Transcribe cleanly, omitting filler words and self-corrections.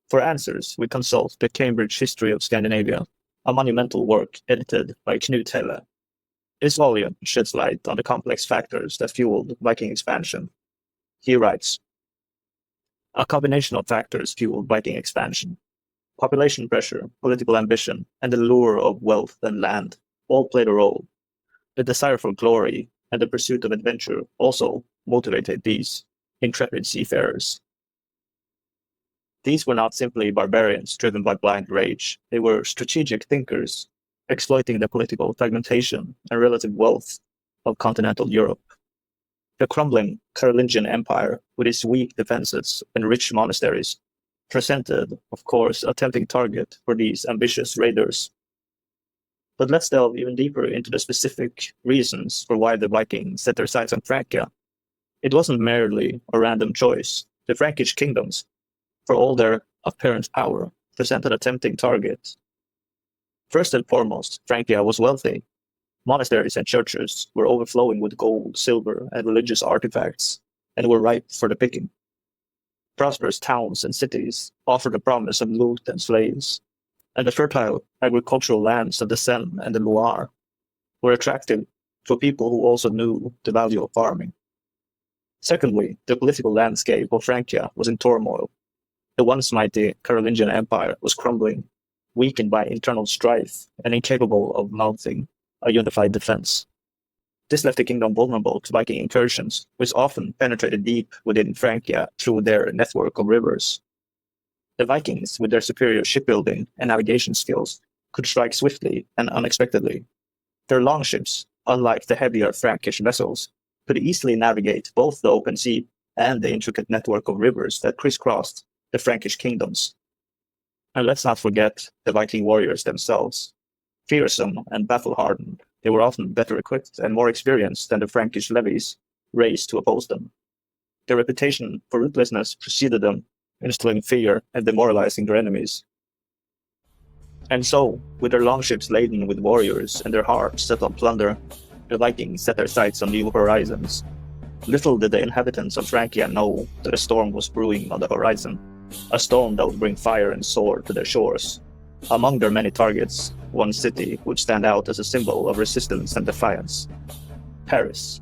For answers, we consult the Cambridge History of Scandinavia, a monumental work edited by Knut Helle. This volume sheds light on the complex factors that fueled Viking expansion. He writes, a combination of factors fueled Viking expansion. Population pressure, political ambition, and the lure of wealth and land all played a role. The desire for glory and the pursuit of adventure also motivated these intrepid seafarers. These were not simply barbarians driven by blind rage. They were strategic thinkers, exploiting the political fragmentation and relative wealth of continental Europe. The crumbling Carolingian Empire, with its weak defenses and rich monasteries, presented, of course, a tempting target for these ambitious raiders. But let's delve even deeper into the specific reasons for why the Vikings set their sights on Francia. It wasn't merely a random choice. The Frankish kingdoms, for all their apparent power, presented a tempting target. First and foremost, Francia was wealthy. Monasteries and churches were overflowing with gold, silver, and religious artifacts, and were ripe for the picking. Prosperous towns and cities offered the promise of loot and slaves, and the fertile agricultural lands of the Seine and the Loire were attractive for people who also knew the value of farming. Secondly, the political landscape of Francia was in turmoil. The once mighty Carolingian Empire was crumbling, weakened by internal strife and incapable of mounting a unified defense. This left the kingdom vulnerable to Viking incursions, which often penetrated deep within Francia through their network of rivers. The Vikings, with their superior shipbuilding and navigation skills, could strike swiftly and unexpectedly. Their longships, unlike the heavier Frankish vessels, could easily navigate both the open sea and the intricate network of rivers that crisscrossed the Frankish kingdoms. And let's not forget the Viking warriors themselves. Fearsome and battle-hardened, they were often better equipped and more experienced than the Frankish levies raised to oppose them. Their reputation for ruthlessness preceded them, instilling fear and demoralizing their enemies. And so, with their longships laden with warriors and their hearts set on plunder, the Vikings set their sights on new horizons. Little did the inhabitants of Francia know that a storm was brewing on the horizon, a storm that would bring fire and sword to their shores. Among their many targets, one city would stand out as a symbol of resistance and defiance: Paris.